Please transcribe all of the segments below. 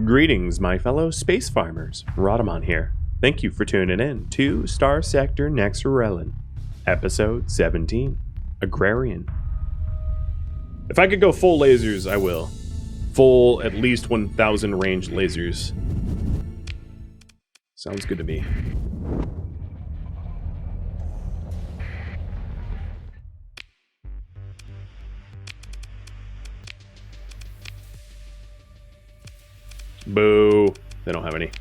Greetings, my fellow space farmers. Rodamon here. Thank you for tuning in to Starsector Nexerelin, Episode 17, Agrarian. If I could go full lasers, I will. Full, at least 1,000 range lasers. Sounds good to me. Boo. They don't have any.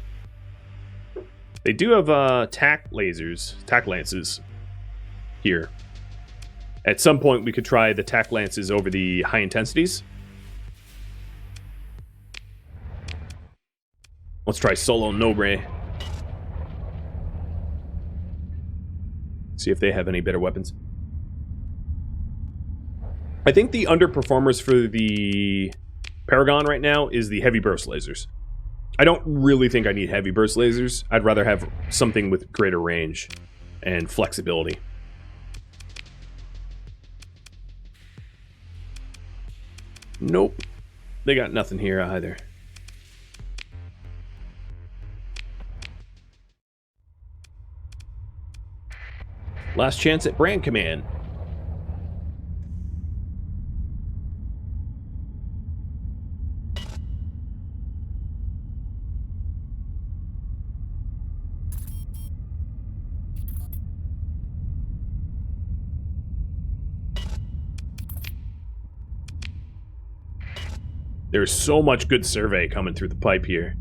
They do have tack lances here. At some point we could try the tack lances over the high intensities. Let's try Solo Nobre. See if they have any better weapons. I think the underperformers for the Paragon right now is the heavy burst lasers. I don't really think I need heavy burst lasers. I'd rather have something with greater range and flexibility. Nope. They got nothing here either. Last chance at brand command. There's so much good survey coming through the pipe here.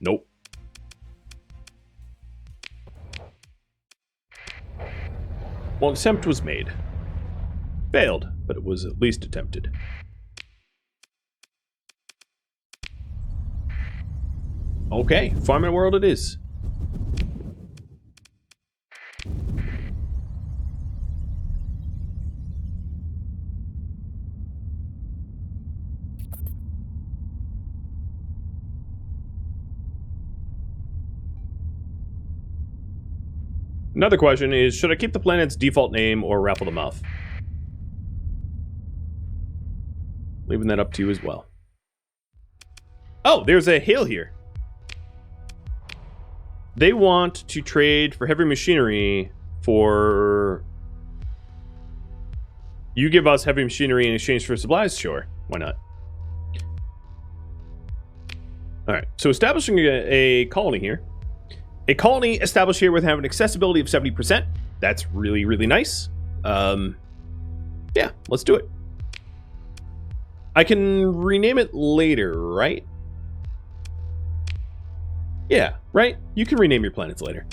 Nope. Well, an attempt was made. Failed, but it was at least attempted. Okay, farming world it is. Another question is, should I keep the planet's default name or raffle them off? Leaving that up to you as well. Oh, there's a hail here. They want to trade for heavy machinery for... You give us heavy machinery in exchange for supplies? Sure, why not? Alright, so establishing a colony here. A colony established here with having accessibility of 70%. That's really, really nice. Yeah, let's do it. I can rename it later, right? Yeah, right? You can rename your planets later.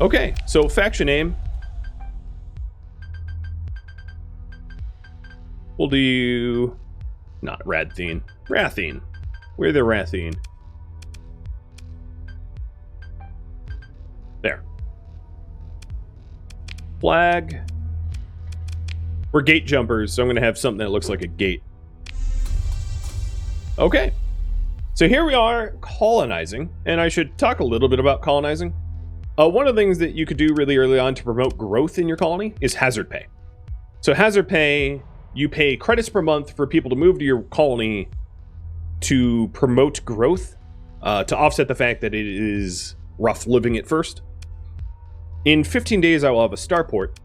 Okay, so faction name. We'll do... Not Radthene. Rathene. We're the Rathene. There. Flag. We're gate jumpers, so I'm going to have something that looks like a gate. Okay, so here we are colonizing, and I should talk a little bit about colonizing. One of the things that you could do really early on to promote growth in your colony is hazard pay. So hazard pay, you pay credits per month for people to move to your colony to promote growth, to offset the fact that it is rough living at first. In 15 days, I will have a starport,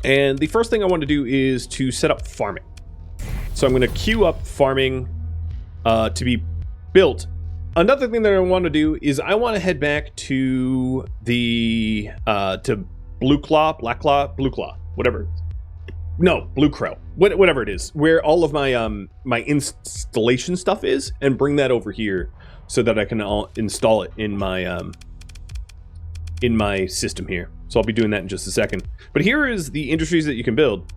and the first thing I want to do is to set up farming. So I'm going to queue up farming to be built. Another thing that I want to do is I want to head back to the to Blue Claw, Black Claw, Blue Claw, whatever. No, Blue Crow, whatever it is, where all of my my installation stuff is, and bring that over here so that I can install it in my system here. So I'll be doing that in just a second. But here is the industries that you can build.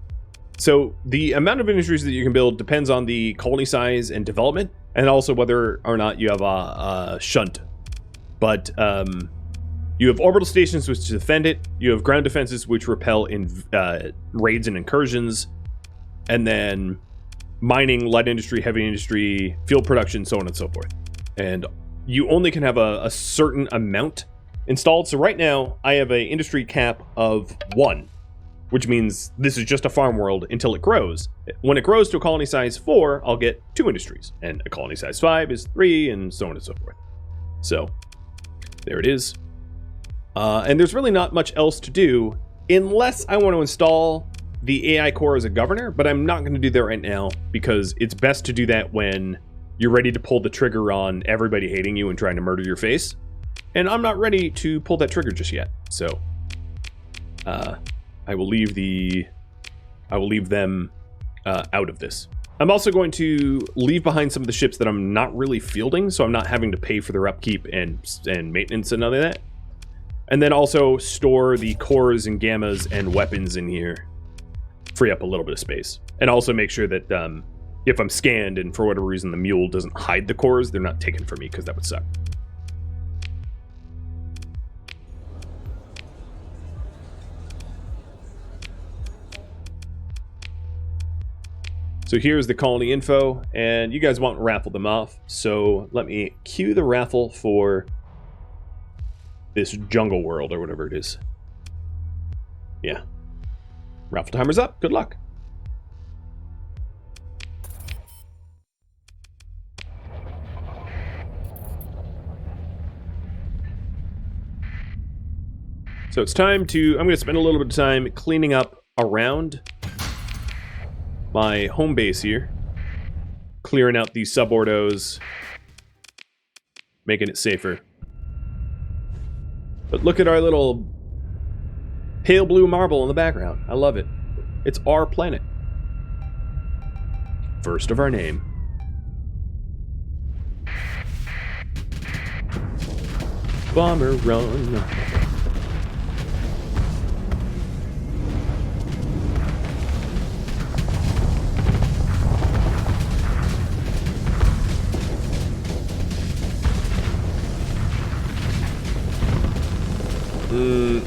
So the amount of industries that you can build depends on the colony size and development, and also whether or not you have a shunt. But you have orbital stations which defend it, you have ground defenses which repel in raids and incursions, and then mining, light industry, heavy industry, fuel production, so on and so forth. And you only can have a certain amount installed. So right now I have a industry cap of 1, which means this is just a farm world until it grows. When it grows to a colony size 4, I'll get 2 industries, and a colony size 5 is 3, and so on and so forth. So there it is. And there's really not much else to do unless I want to install the AI core as a governor, but I'm not going to do that right now because it's best to do that when you're ready to pull the trigger on everybody hating you and trying to murder your face. And I'm not ready to pull that trigger just yet. So I will leave them out of this. I'm also going to leave behind some of the ships that I'm not really fielding, so I'm not having to pay for their upkeep and maintenance and none of that. And then also store the cores and gammas and weapons in here. Free up a little bit of space. And also make sure that if I'm scanned and for whatever reason the mule doesn't hide the cores, they're not taken from me, because that would suck. So here's the colony info, and you guys won't raffle them off, so let me cue the raffle for this jungle world or whatever it is. Yeah. Raffle timer's up. Good luck. So it's time to, I'm going to spend a little bit of time cleaning up around my home base here. Clearing out these subordos. Making it safer. But look at our little pale blue marble in the background. I love it. It's our planet. First of our name. Bomber run.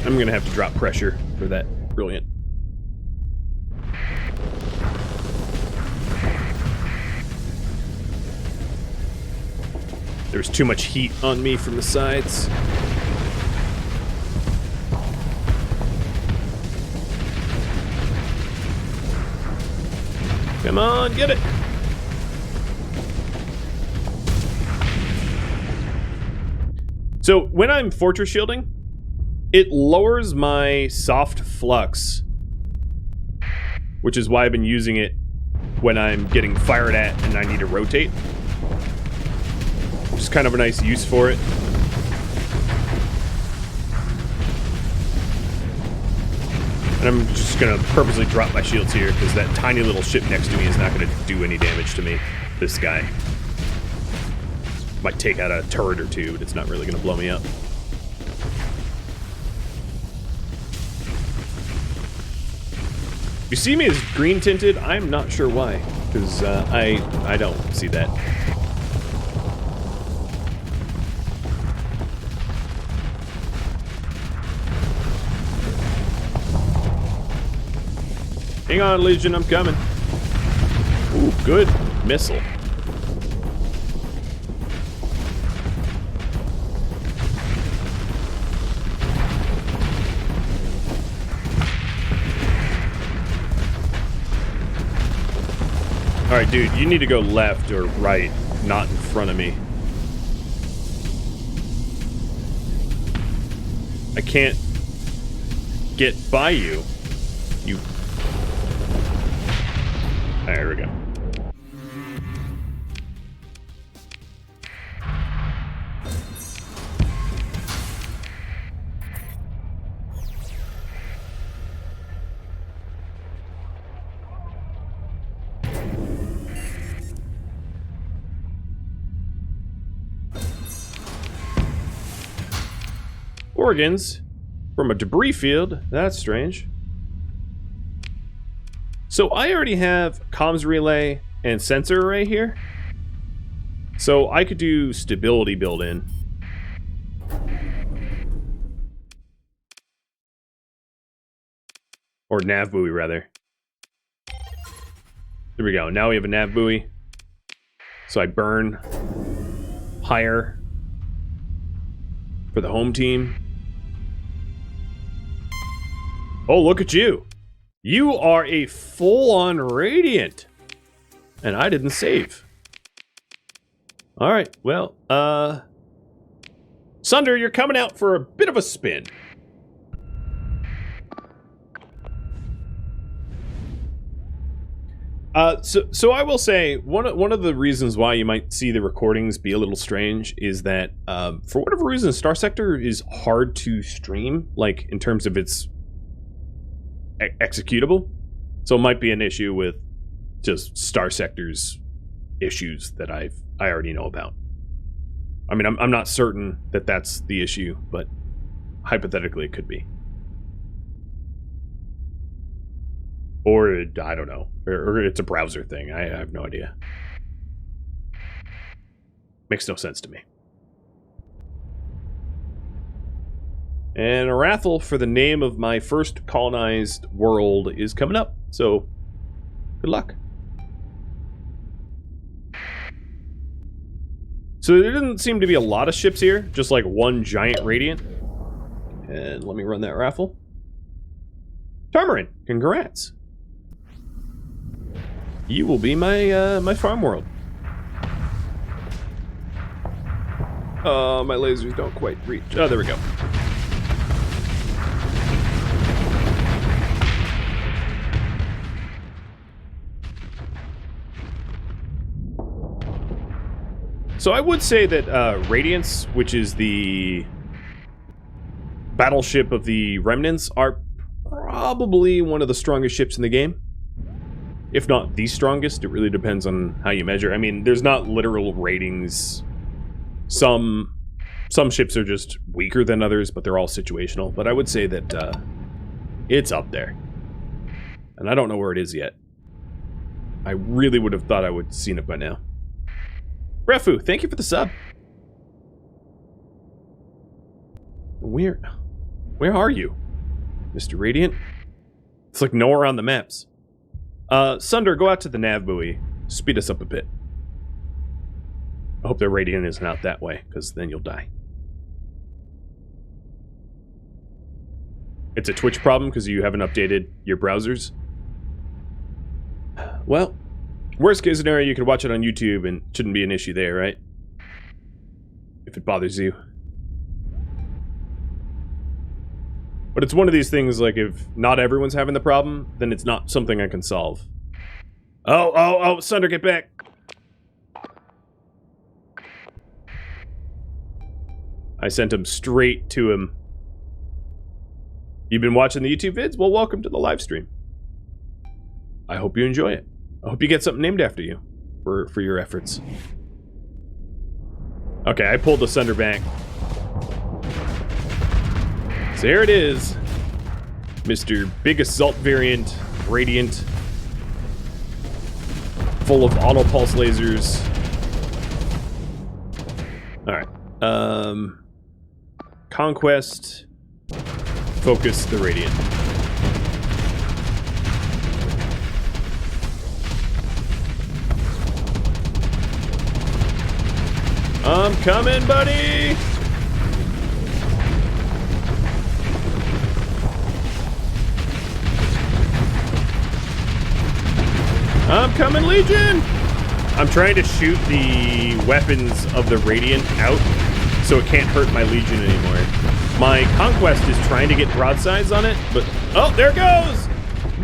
I'm gonna have to drop pressure for that. Brilliant. There's too much heat on me from the sides. Come on, get it! So when I'm fortress shielding, it lowers my soft flux, which is why I've been using it when I'm getting fired at and I need to rotate. Which is kind of a nice use for it. And I'm just going to purposely drop my shields here because that tiny little ship next to me is not going to do any damage to me. This guy might take out a turret or two, but it's not really going to blow me up. You see me as green tinted? I'm not sure why, because I don't see that. Hang on, Legion, I'm coming. Ooh, good missile. Alright, dude, you need to go left or right, not in front of me. I can't get by you. You... Alright, here we go. Organs from a debris field. That's strange. So I already have comms relay and sensor array here. So I could do stability build-in. Or nav buoy, rather. There we go. Now we have a nav buoy. So I burn higher for the home team. Oh, look at you. You are a full-on Radiant. And I didn't save. All right, well, Sunder, you're coming out for a bit of a spin. So I will say, one of the reasons why you might see the recordings be a little strange is that, for whatever reason, Starsector is hard to stream, like, in terms of its executable. So it might be an issue with just Starsector's issues that I already know about. I mean, I'm not certain that that's the issue, but hypothetically it could be. Or, I don't know. Or it's a browser thing. I have no idea. Makes no sense to me. And a raffle for the name of my first colonized world is coming up. So, good luck. So there doesn't seem to be a lot of ships here. Just like one giant Radiant. And let me run that raffle. Tarmarin, congrats. You will be my my farm world. My lasers don't quite reach. Oh, there we go. So I would say that Radiance, which is the battleship of the Remnants, are probably one of the strongest ships in the game. If not the strongest, it really depends on how you measure. I mean, there's not literal ratings. Some ships are just weaker than others, but they're all situational. But I would say that it's up there. And I don't know where it is yet. I really would have thought I would have seen it by now. Refu, thank you for the sub. Where are you, Mr. Radiant? It's like nowhere on the maps. Sunder, go out to the nav buoy. Speed us up a bit. I hope the Radiant isn't out that way, because then you'll die. It's a Twitch problem because you haven't updated your browsers. Well, worst case scenario, you could watch it on YouTube and it shouldn't be an issue there, right? If it bothers you. But it's one of these things, like, if not everyone's having the problem, then it's not something I can solve. Oh, Sunder, get back! I sent him straight to him. You've been watching the YouTube vids? Well, welcome to the live stream. I hope you enjoy it. I hope you get something named after you for your efforts. Okay, I pulled the Sunder back. So here it is. Mr. Big Assault Variant, Radiant. Full of auto pulse lasers. Alright. Conquest. Focus the Radiant. I'm coming, buddy! I'm coming, Legion! I'm trying to shoot the weapons of the Radiant out so it can't hurt my Legion anymore. My Conquest is trying to get broadsides on it, but... Oh, there it goes!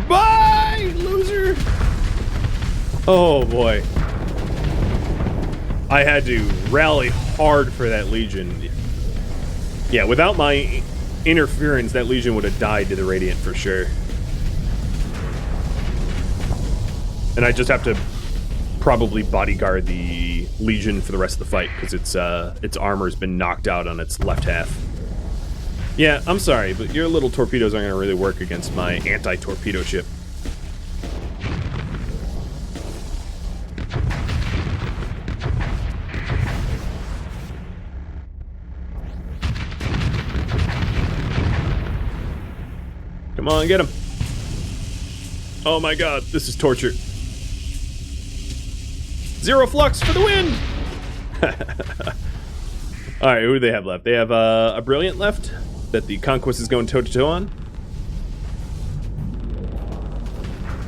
Bye, loser! Oh, boy. I had to rally hard for that Legion. Yeah, without my interference, that Legion would have died to the Radiant for sure. And I just have to probably bodyguard the Legion for the rest of the fight, because its armor's been knocked out on its left half. Yeah, I'm sorry, but your little torpedoes aren't going to really work against my anti-torpedo ship. Come on, get him. Oh my god, this is torture. Zero flux for the win! Alright, who do they have left? They have a Brilliant left that the Conquest is going toe-to-toe on.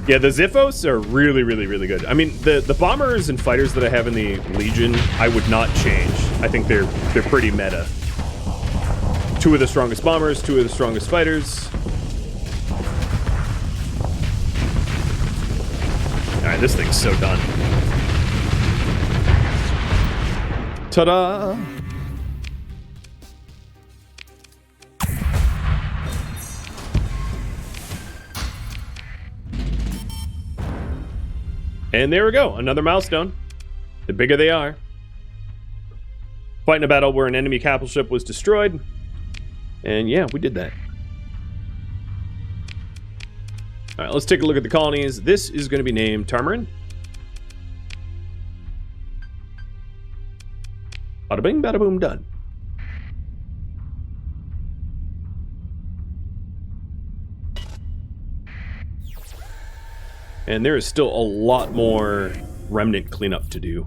Yeah, the Ziphos are really, really, really good. I mean, the bombers and fighters that I have in the Legion, I would not change. I think they're pretty meta. 2 of the strongest bombers, 2 of the strongest fighters. Alright, this thing's so done. Ta-da! And there we go, another milestone. The bigger they are. Fighting a battle where an enemy capital ship was destroyed. And yeah, we did that. Alright, let's take a look at the colonies. This is going to be named Tarmarin. Bada bing, bada boom, done. And there is still a lot more Remnant cleanup to do.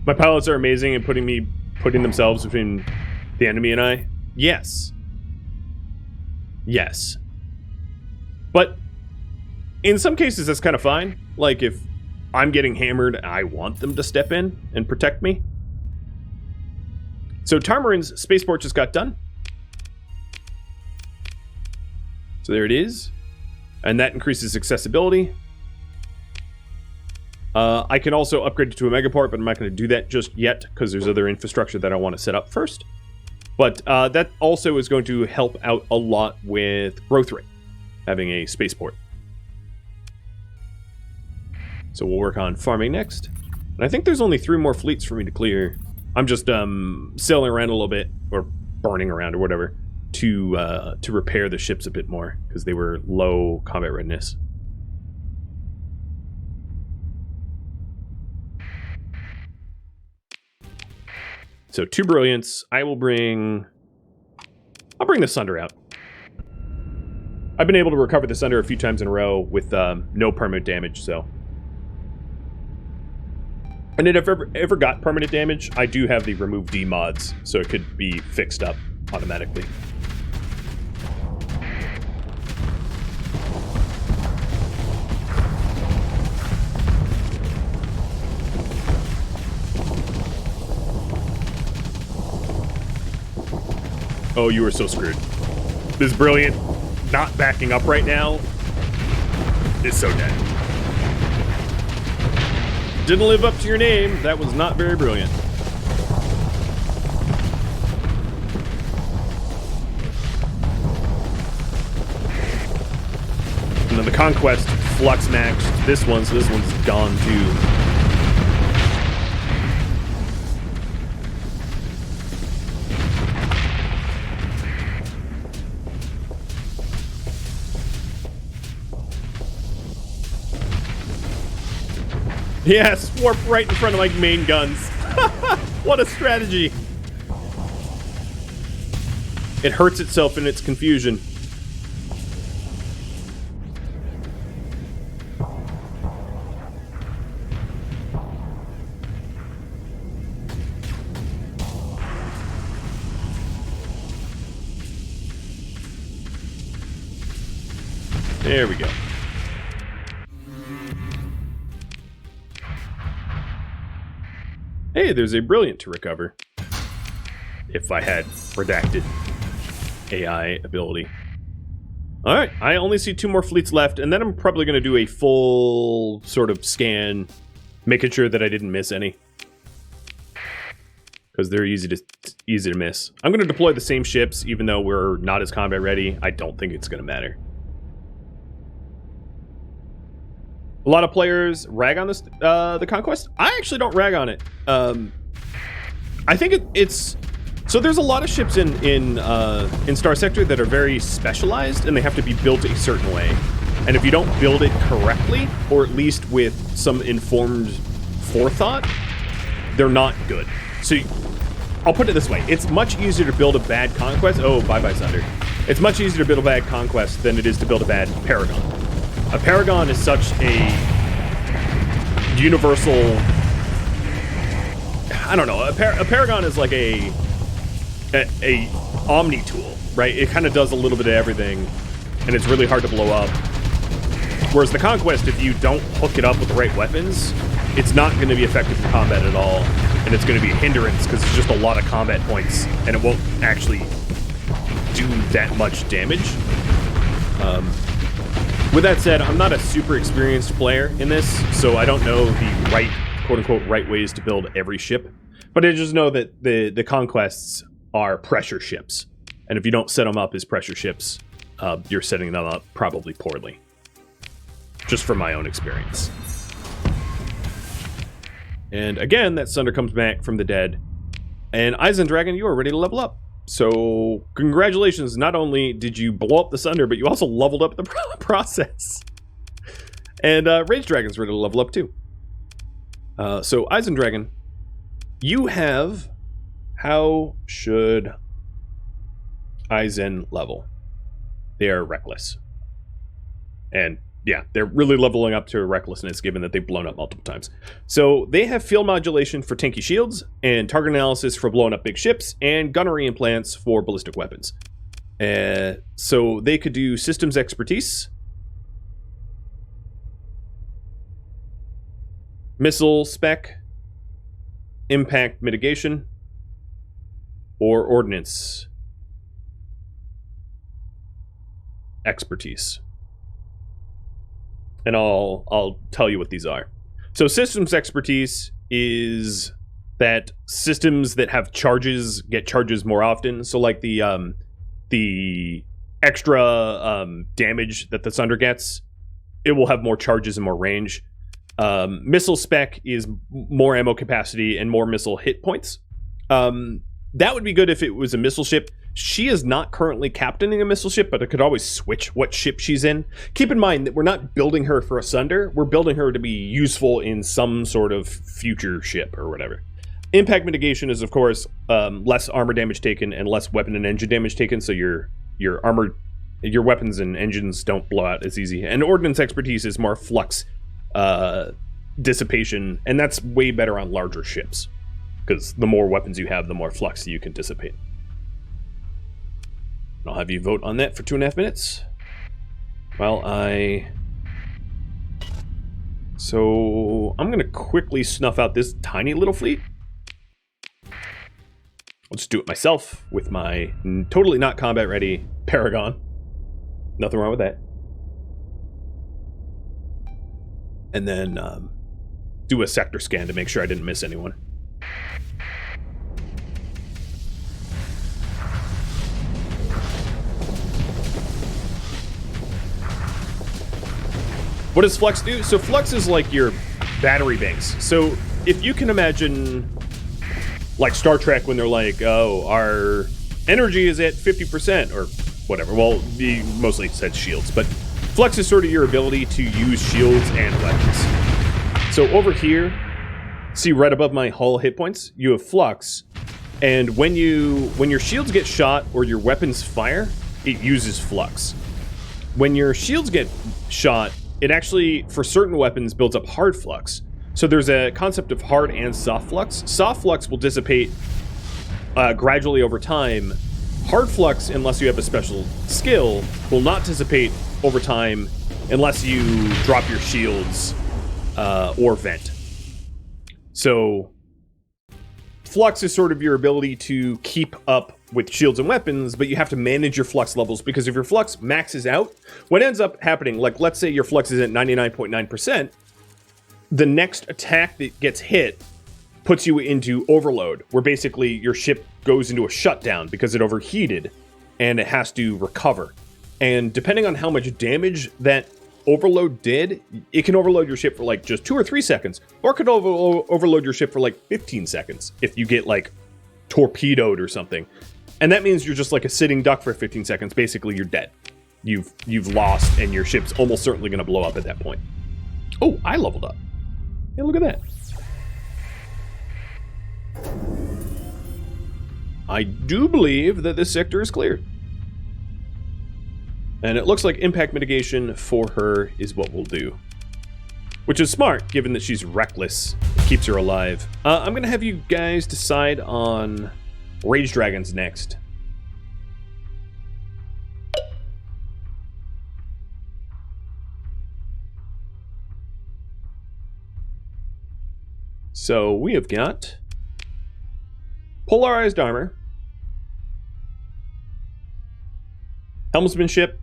My pilots are amazing at putting themselves between the enemy and I. Yes. Yes. But in some cases, that's kind of fine. Like, if I'm getting hammered, I want them to step in and protect me. So Tarmarin's spaceport just got done. So there it is. And that increases accessibility. I can also upgrade it to a megaport, but I'm not going to do that just yet because there's other infrastructure that I want to set up first. But that also is going to help out a lot with growth rate, having a spaceport. So we'll work on farming next. And I think there's only 3 more fleets for me to clear. I'm just sailing around a little bit, or burning around or whatever, to repair the ships a bit more because they were low combat readiness. So 2 Brilliants. I'll bring the Sunder out. I've been able to recover the Sunder a few times in a row with no permanent damage, so. And if I ever got permanent damage, I do have the remove D mods, so it could be fixed up automatically. Oh, you are so screwed. This Brilliant not backing up right now is so dead. Didn't live up to your name. That was not very brilliant. And then the Conquest flux maxed this one, so this one's gone too. Yes, warp right in front of my main guns. What a strategy. It hurts itself in its confusion. There we go. Hey, there's a Brilliant to recover. If I had redacted AI ability. Alright, I only see 2 more fleets left, and then I'm probably going to do a full sort of scan, making sure that I didn't miss any. Because they're easy to miss. I'm going to deploy the same ships, even though we're not as combat ready. I don't think it's going to matter. A lot of players rag on this, the Conquest. I actually don't rag on it. I think it's so there's a lot of ships in Starsector that are very specialized, and they have to be built a certain way. And if you don't build it correctly, or at least with some informed forethought, they're not good. So I'll put it this way. It's much easier to build a bad conquest. Oh, bye-bye, Sunder. It's much easier to build a bad conquest than it is to build a bad Paragon. A Paragon is such a universal... I don't know. A Paragon is like a omni tool, right? It kind of does a little bit of everything, and it's really hard to blow up. Whereas the Conquest, if you don't hook it up with the right weapons, it's not going to be effective in combat at all, and it's going to be a hindrance because it's just a lot of combat points, and it won't actually do that much damage. With that said, I'm not a super experienced player in this, so I don't know the right, quote-unquote, right ways to build every ship. But I just know that the Conquests are pressure ships, and if you don't set them up as pressure ships, you're setting them up probably poorly. Just from my own experience. And again, that Sunder comes back from the dead. And Eisendragon, you are ready to level up. So, congratulations. Not only did you blow up the Sunder, but you also leveled up the process. And Rage Dragon's ready to level up too. So, Eisendragon, you have... How should Eisen level? They are reckless. And yeah, they're really leveling up to recklessness given that they've blown up multiple times. So they have field modulation for tanky shields, and target analysis for blowing up big ships, and gunnery implants for ballistic weapons. So they could do systems expertise, missile spec, impact mitigation, or ordnance expertise. And I'll tell you what these are. So systems expertise is that systems that have charges get charges more often. So like the extra damage that the Sunder gets, it will have more charges and more range. Missile spec is more ammo capacity and more missile hit points. That would be good if it was a missile ship. She is not currently captaining a missile ship, but I could always switch what ship she's in. Keep in mind that we're not building her for a Sunder. We're building her to be useful in some sort of future ship or whatever. Impact mitigation is, of course, less armor damage taken and less weapon and engine damage taken, so your armor, your weapons and engines don't blow out as easy. And ordnance expertise is more flux dissipation, and that's way better on larger ships, because the more weapons you have, the more flux you can dissipate. I'll have you vote on that for 2.5 minutes. So I'm going to quickly snuff out this tiny little fleet. I'll just do it myself with my totally not combat ready Paragon. Nothing wrong with that. And then do a sector scan to make sure I didn't miss anyone. What does Flux do? So Flux is like your battery banks. So if you can imagine, like Star Trek when they're like, oh, our energy is at 50% or whatever. Well, he mostly said shields, but Flux is sort of your ability to use shields and weapons. So over here, see right above my hull hit points, you have Flux. And when your shields get shot or your weapons fire, it uses Flux. When your shields get shot, it actually, for certain weapons, builds up hard flux. So there's a concept of hard and soft flux. Soft flux will dissipate gradually over time. Hard flux, unless you have a special skill, will not dissipate over time unless you drop your shields or vent. So flux is sort of your ability to keep up with shields and weapons, but you have to manage your flux levels, because if your flux maxes out, what ends up happening, like let's say your flux is at 99.9%, the next attack that gets hit puts you into overload, where basically your ship goes into a shutdown because it overheated and it has to recover. And depending on how much damage that overload did, it can overload your ship for like just 2 or 3 seconds, or it could overload your ship for like 15 seconds if you get like torpedoed or something. And that means you're just like a sitting duck for 15 seconds. Basically, you're dead. You've lost, and your ship's almost certainly going to blow up at that point. Oh, I leveled up. Hey, look at that. I do believe that this sector is cleared. And it looks like impact mitigation for her is what we'll do. Which is smart, given that she's reckless. It keeps her alive. I'm going to have you guys decide on Rage Dragons next. So we have got polarized armor, helmsmanship,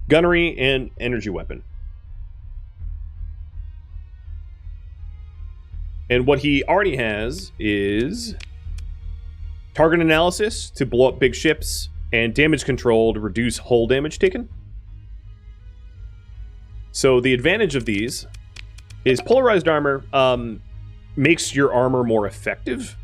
gunnery, and energy weapon. And what he already has is target analysis to blow up big ships and damage control to reduce hull damage taken. So the advantage of these is polarized armor makes your armor more effective.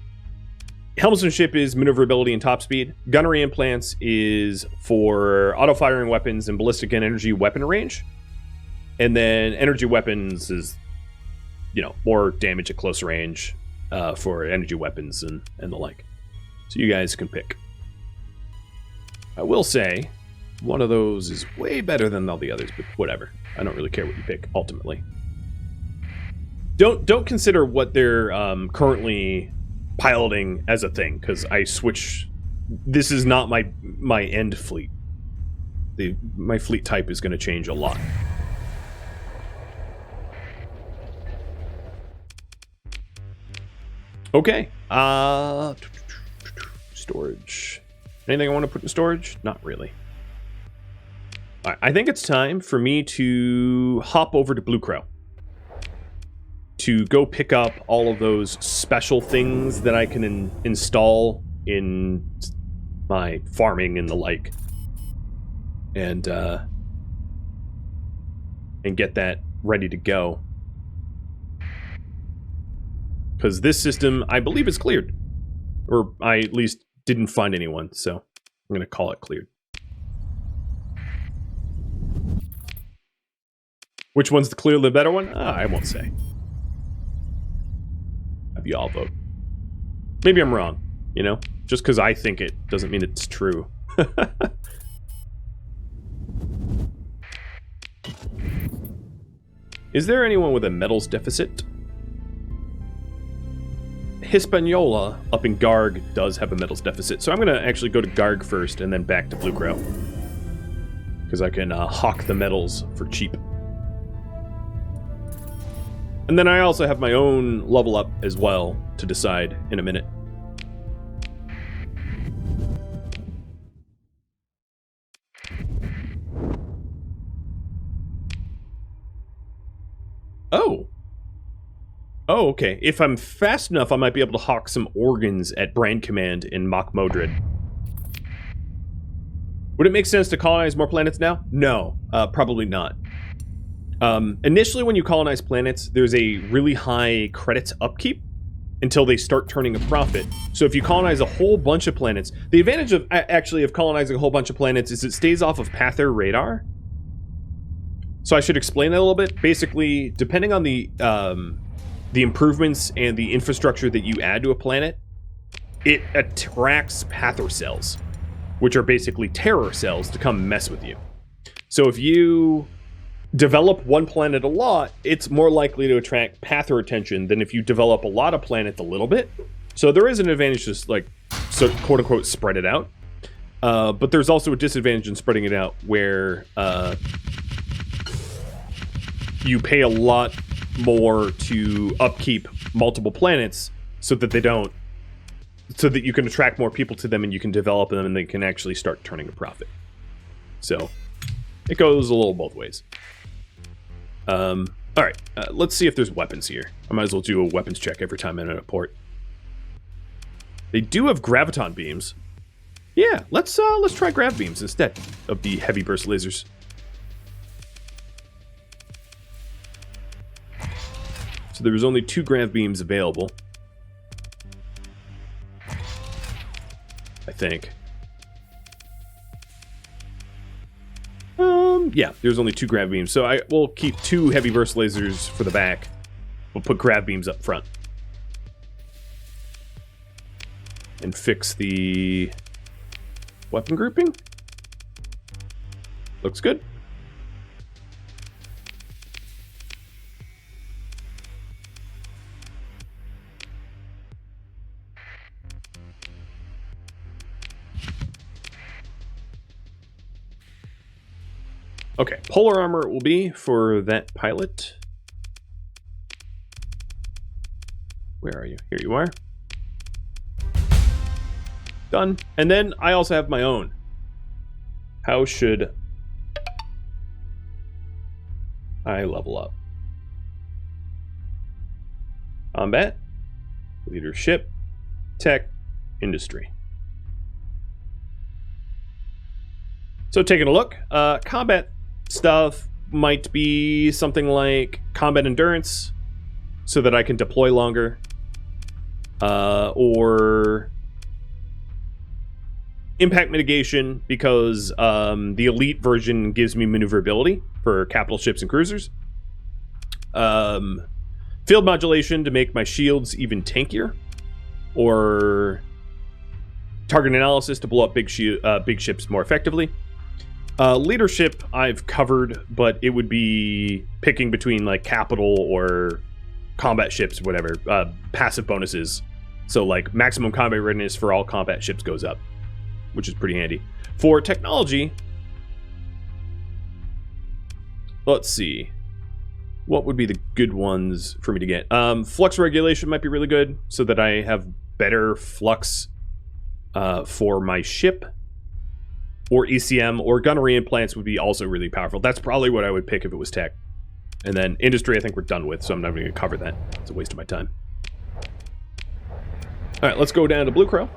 Helmsmanship is maneuverability and top speed. Gunnery implants is for auto-firing weapons and ballistic and energy weapon range. And then energy weapons is, you know, more damage at close range for energy weapons and the like. So you guys can pick. I will say, one of those is way better than all the others, but whatever. I don't really care what you pick, ultimately. Don't consider what they're currently piloting as a thing, because I switch. This is not my end fleet. My fleet type is going to change a lot. Okay. Storage. Anything I want to put in storage? Not really. All right, I think it's time for me to hop over to Blue Crow to go pick up all of those special things that I can install in my farming and the like, and get that ready to go. Because this system, I believe, is cleared, or I at least didn't find anyone, so I'm going to call it cleared. Which one's the clearly better one? I won't say. Have you all vote. Maybe I'm wrong, you know? Just because I think it doesn't mean it's true. Is there anyone with a metals deficit? Hispaniola up in Garg does have a metals deficit, so I'm going to actually go to Garg first and then back to Blue Crow. Because I can hawk the metals for cheap. And then I also have my own level up as well to decide in a minute. Oh. Oh, okay. If I'm fast enough, I might be able to hawk some organs at Brand Command in Mach Modred. Would it make sense to colonize more planets now? No, probably not. Initially, when you colonize planets, there's a really high credits upkeep until they start turning a profit. So if you colonize a whole bunch of planets, the advantage of colonizing a whole bunch of planets is it stays off of Pather radar. So I should explain that a little bit. Basically, depending on the improvements and the infrastructure that you add to a planet, it attracts Pather cells, which are basically terror cells to come mess with you. So if you develop one planet a lot, it's more likely to attract Pather attention than if you develop a lot of planets a little bit. So there is an advantage to, like, so quote unquote spread it out. But there's also a disadvantage in spreading it out where you pay a lot more to upkeep multiple planets so that you can attract more people to them and you can develop them and they can actually start turning a profit. So it goes a little both ways. All right, let's see if there's weapons here. I might as well do a weapons check every time I'm in a port. They do have graviton beams. Yeah, let's try grav beams instead of the heavy burst lasers. So there was only 2 grav beams available, I think. Yeah, there's only 2 grav beams, so I will keep 2 heavy burst lasers for the back. We'll put grav beams up front. and fix the weapon grouping. Looks good. Okay, polar armor it will be for that pilot. Where are you? Here you are. Done. And then I also have my own. How should I level up? Combat, leadership, tech, industry. So taking a look, combat stuff might be something like combat endurance, so that I can deploy longer, or impact mitigation, because the elite version gives me maneuverability for capital ships and cruisers. Field modulation to make my shields even tankier, or target analysis to blow up big ships more effectively. Leadership I've covered, but it would be picking between like capital or combat ships, whatever. Passive bonuses. So like maximum combat readiness for all combat ships goes up, which is pretty handy. For technology, let's see. What would be the good ones for me to get? Flux regulation might be really good, so that I have better flux for my ship. Or ECM, or gunnery implants would be also really powerful. That's probably what I would pick if it was tech. And then industry, I think we're done with, so I'm not even going to cover that. It's a waste of my time. All right, let's go down to Blue Crow.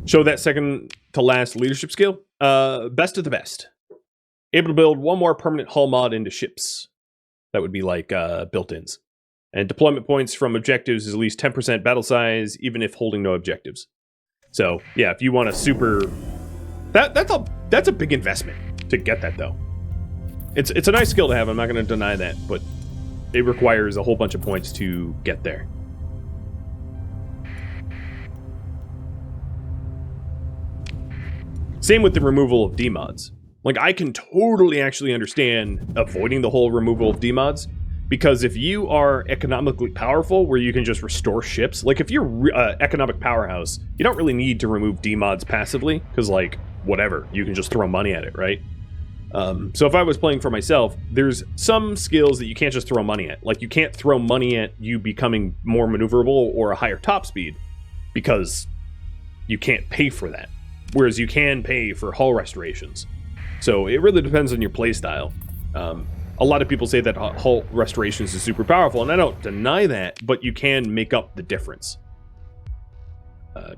Show that second to last leadership skill. Best of the best. Able to build one more permanent hull mod into ships. That would be like built-ins. And deployment points from objectives is at least 10% battle size, even if holding no objectives. So yeah, if you want a super, that's a big investment to get that though. It's a nice skill to have. I'm not going to deny that, but it requires a whole bunch of points to get there. Same with the removal of demods. Like I can totally actually understand avoiding the whole removal of demods. Because if you are economically powerful, where you can just restore ships, like if you're economic powerhouse, you don't really need to remove demods passively, because like, whatever, you can just throw money at it, right? So if I was playing for myself, there's some skills that you can't just throw money at. Like you can't throw money at you becoming more maneuverable or a higher top speed, because you can't pay for that. Whereas you can pay for hull restorations. So it really depends on your playstyle. A lot of people say that hull restorations is super powerful, and I don't deny that, but you can make up the difference. I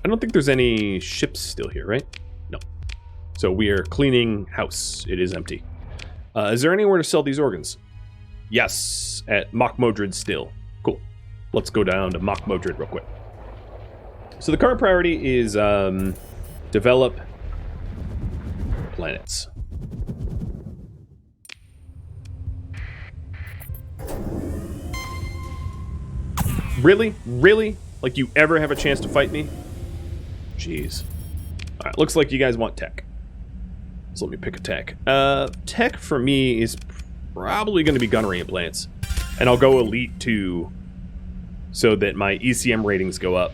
don't think there's any ships still here, right? No. So we are cleaning house. It is empty. Is there anywhere to sell these organs? Yes, at Mach Modred still. Cool. Let's go down to Mach Modred real quick. So the current priority is develop planets. Really? Really? Like you ever have a chance to fight me? Jeez. Alright, looks like you guys want tech. So let me pick a tech. Tech for me is probably going to be gunnery implants. And I'll go elite 2 so that my ECM ratings go up.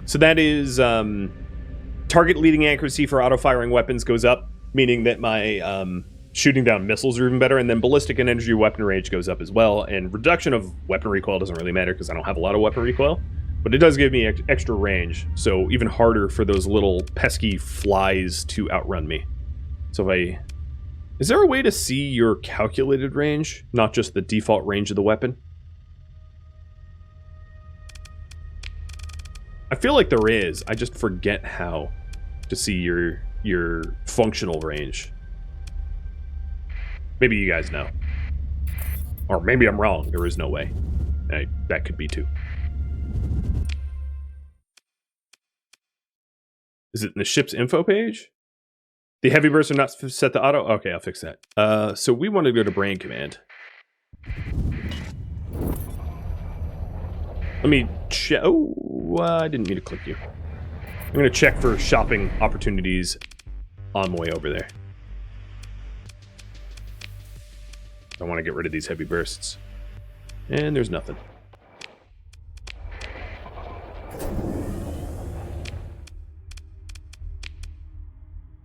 So that is target leading accuracy for auto-firing weapons goes up, meaning that my shooting down missiles are even better, and then ballistic and energy weapon range goes up as well, and reduction of weapon recoil doesn't really matter because I don't have a lot of weapon recoil, but it does give me extra range, so even harder for those little pesky flies to outrun me. So if I... Is there a way to see your calculated range, not just the default range of the weapon? I feel like there is. I just forget how to see your functional range. Maybe you guys know. Or maybe I'm wrong. There is no way. That could be too. Is it in the ship's info page? The heavy bursts are not set to auto? Okay, I'll fix that. So we want to go to brain command. Let me check. Oh, I didn't mean to click you. I'm going to check for shopping opportunities on my way over there. I want to get rid of these heavy bursts. And there's nothing.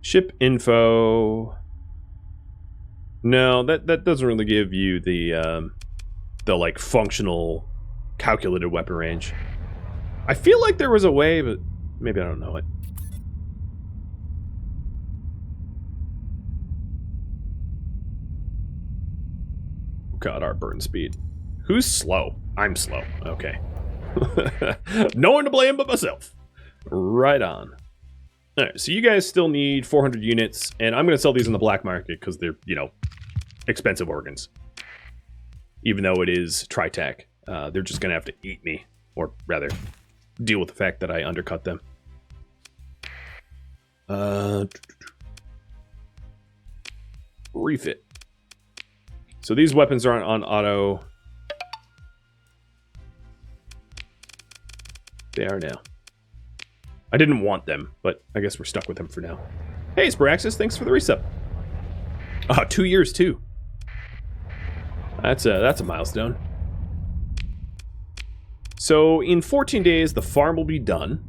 Ship info. No, that doesn't really give you the like functional calculated weapon range. I feel like there was a way, but maybe I don't know it. God, our burn speed. Who's slow? I'm slow. Okay. No one to blame but myself. Right on. Alright, so you guys still need 400 units, and I'm going to sell these in the black market because they're, you know, expensive organs. Even though it is Tritech. They're just going to have to eat me, or rather, deal with the fact that I undercut them. Refit. So these weapons aren't on auto. They are now. I didn't want them, but I guess we're stuck with them for now. Hey, Spraxis, thanks for the resub. Oh, 2 years too. That's a milestone. So in 14 days, the farm will be done.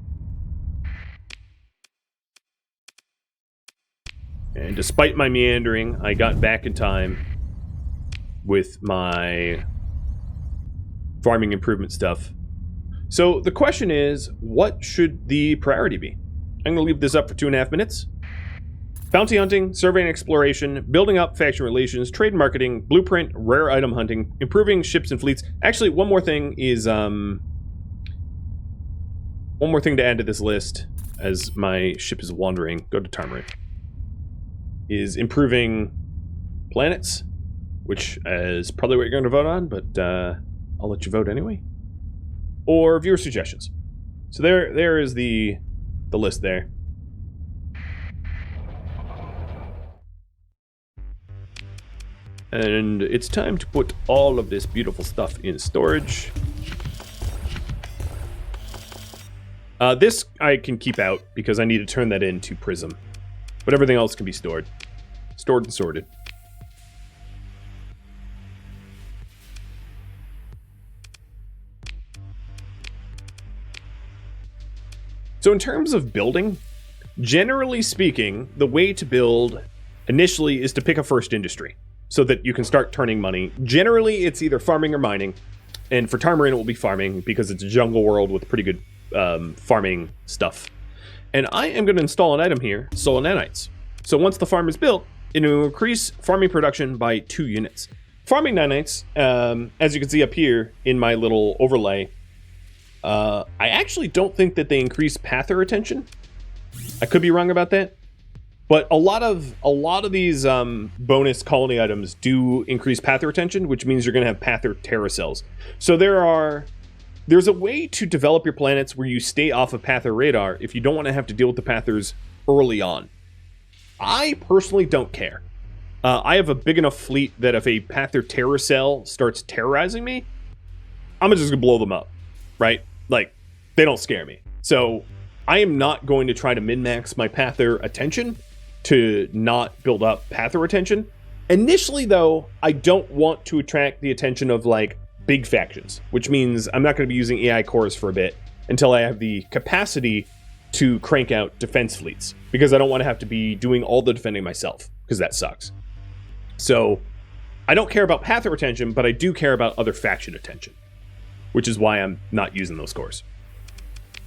And despite my meandering, I got back in time with my farming improvement stuff. So the question is, what should the priority be? I'm going to leave this up for 2.5 minutes. Bounty hunting, survey and exploration, building up faction relations, trade and marketing, blueprint, rare item hunting, improving ships and fleets. Actually, one more thing is, one more thing to add to this list, as my ship is wandering, go to Tarmarin, is improving planets, which is probably what you're going to vote on, but I'll let you vote anyway. Or viewer suggestions. So there is the list there. And it's time to put all of this beautiful stuff in storage. This I can keep out because I need to turn that into Prism. But everything else can be stored. Stored and sorted. So in terms of building, generally speaking, the way to build initially is to pick a first industry so that you can start turning money. Generally, it's either farming or mining. And for Tarmarin, it will be farming because it's a jungle world with pretty good farming stuff. And I am going to install an item here, Solar Nanites. So once the farm is built, it will increase farming production by 2 units. Farming nanites, as you can see up here in my little overlay, I actually don't think that they increase pather retention. I could be wrong about that. But a lot of these bonus colony items do increase pather retention, which means you're going to have pather terra cells. So there's a way to develop your planets where you stay off of pather radar if you don't want to have to deal with the pathers early on. I personally don't care. I have a big enough fleet that if a pather terra cell starts terrorizing me, I'm just going to blow them up, right? Like, they don't scare me. So I am not going to try to min-max my pather attention to not build up pather retention. Initially, though, I don't want to attract the attention of, like, big factions, which means I'm not going to be using AI cores for a bit until I have the capacity to crank out defense fleets, because I don't want to have to be doing all the defending myself, because that sucks. So I don't care about pather retention, but I do care about other faction attention, which is why I'm not using those cores.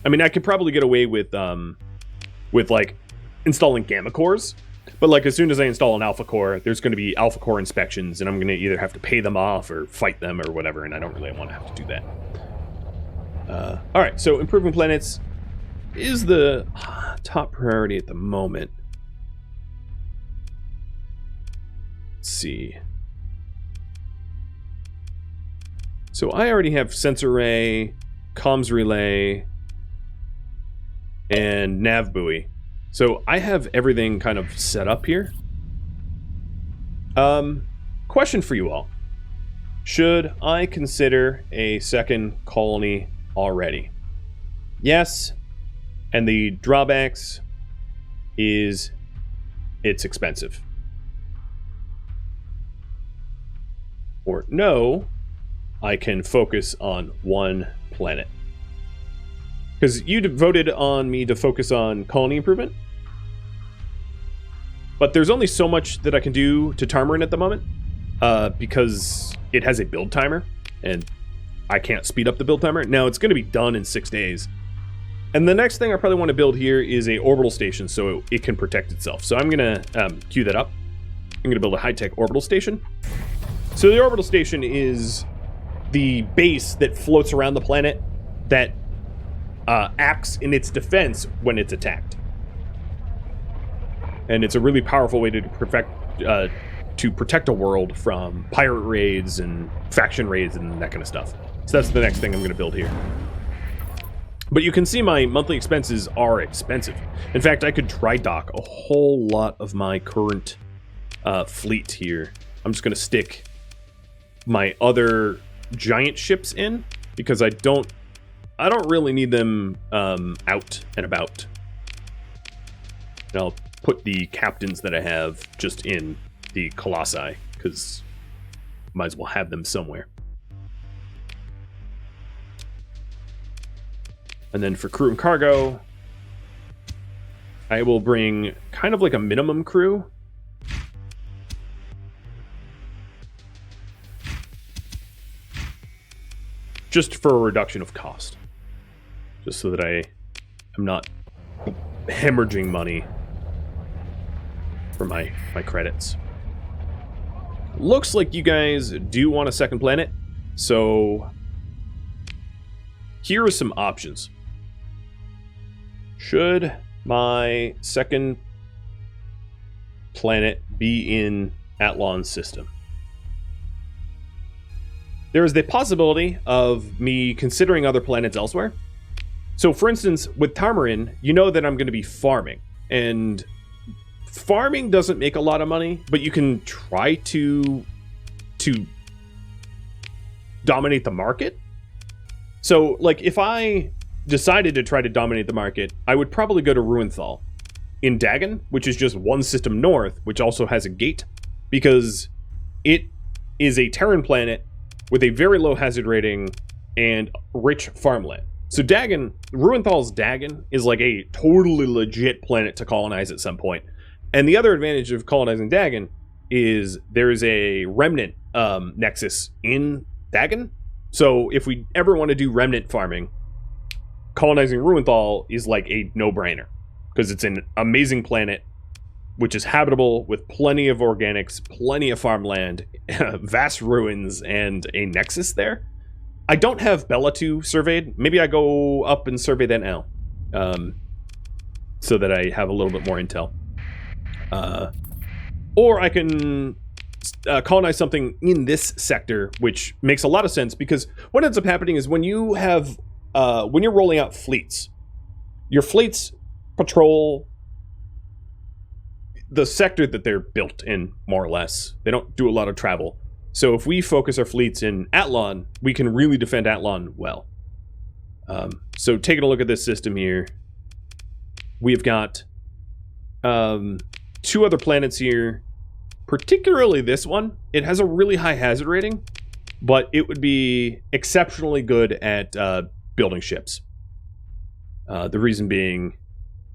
I mean, I could probably get away with like installing gamma cores, but like as soon as I install an alpha core, there's going to be alpha core inspections, and I'm going to either have to pay them off or fight them or whatever, and I don't really want to have to do that. All right, so improving planets is the top priority at the moment. Let's see. So I already have sensor array, comms relay, and nav buoy. So I have everything kind of set up here. Question for you all. Should I consider a second colony already? Yes. And the drawbacks is it's expensive. Or no, I can focus on one planet. Because you voted on me to focus on colony improvement. But there's only so much that I can do to Tarmarin at the moment. Because it has a build timer. And I can't speed up the build timer. Now, it's going to be done in 6 days. And the next thing I probably want to build here is a orbital station so it can protect itself. So I'm going to queue that up. I'm going to build a high-tech orbital station. So the orbital station is the base that floats around the planet that acts in its defense when it's attacked. And it's a really powerful way to protect a world from pirate raids and faction raids and that kind of stuff. So that's the next thing I'm going to build here. But you can see my monthly expenses are expensive. In fact, I could dry dock a whole lot of my current fleet here. I'm just going to stick my other giant ships in because I don't really need them out and about. And I'll put the captains that I have just in the Colossi because might as well have them somewhere. And then for crew and cargo, I will bring kind of like a minimum crew. Just for a reduction of cost. Just so that I am not hemorrhaging money for my credits. Looks like you guys do want a second planet. So here are some options. Should my second planet be in Atlan's system? There is the possibility of me considering other planets elsewhere. So for instance, with Tarmarin, you know that I'm going to be farming. And farming doesn't make a lot of money, but you can try to dominate the market. So, like, if I decided to try to dominate the market, I would probably go to Ruinthal in Dagon, which is just one system north, which also has a gate, because it is a Terran planet with a very low hazard rating and rich farmland. So Dagon, Ruinthal's Dagon is like a totally legit planet to colonize at some point. And the other advantage of colonizing Dagon is there is a Remnant nexus in Dagon. So if we ever want to do Remnant farming, colonizing Ruinthal is like a no-brainer. Because it's an amazing planet, which is habitable with plenty of organics, plenty of farmland, vast ruins, and a nexus there. I don't have Bella 2 surveyed. Maybe I go up and survey that now. So that I have a little bit more intel. Or I can colonize something in this sector, which makes a lot of sense, because what ends up happening is when you have when you're rolling out fleets, your fleets patrol the sector that they're built in, more or less. They don't do a lot of travel. So if we focus our fleets in Atlan, we can really defend Atlan well. So taking a look at this system here, we've got 2 other planets here, particularly this one. It has a really high hazard rating, but it would be exceptionally good at building ships. The reason being,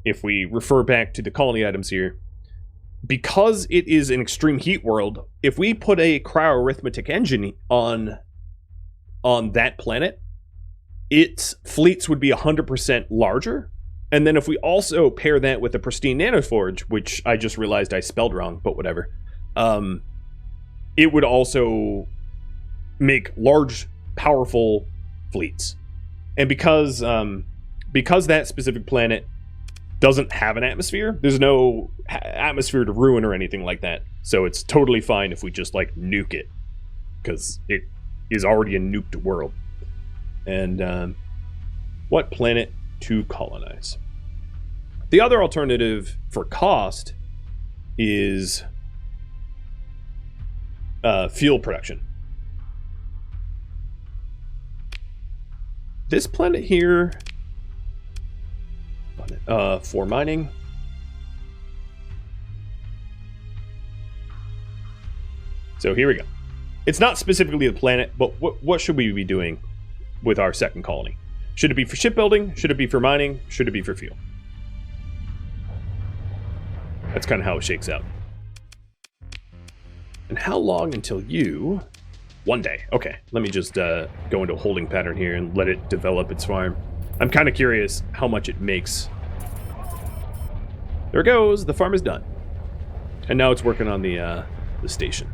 if we refer back to the colony items here, because it is an extreme heat world, if we put a cryo-arithmetic engine on that planet, its fleets would be 100% larger. And then if we also pair that with a pristine nanoforge, which I just realized I spelled wrong, but whatever, it would also make large, powerful fleets. And because that specific planet doesn't have an atmosphere, there's no atmosphere to ruin or anything like that. So it's totally fine if we just, like, nuke it, because it is already a nuked world. And what planet to colonize? The other alternative for cost is fuel production. This planet here, for mining. So here we go. It's not specifically the planet, but what should we be doing with our second colony? Should it be for shipbuilding? Should it be for mining? Should it be for fuel? That's kind of how it shakes out. And how long until you... 1 day. Okay, let me just go into a holding pattern here and let it develop its farm. I'm kind of curious how much it makes. There it goes. The farm is done. And now it's working on the station.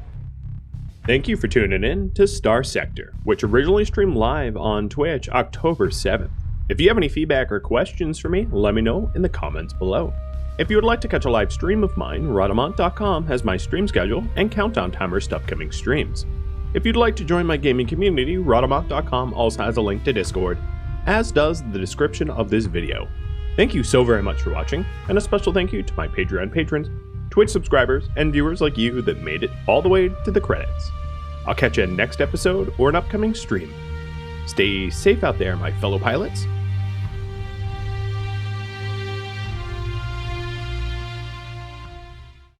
Thank you for tuning in to Starsector, which originally streamed live on Twitch October 7th. If you have any feedback or questions for me, let me know in the comments below. If you would like to catch a live stream of mine, roleplaying.com has my stream schedule and countdown timers to upcoming streams. If you'd like to join my gaming community, roleplaying.com also has a link to Discord, as does the description of this video. Thank you so very much for watching, and a special thank you to my Patreon patrons, Twitch subscribers, and viewers like you that made it all the way to the credits. I'll catch you in next episode or an upcoming stream. Stay safe out there, my fellow pilots,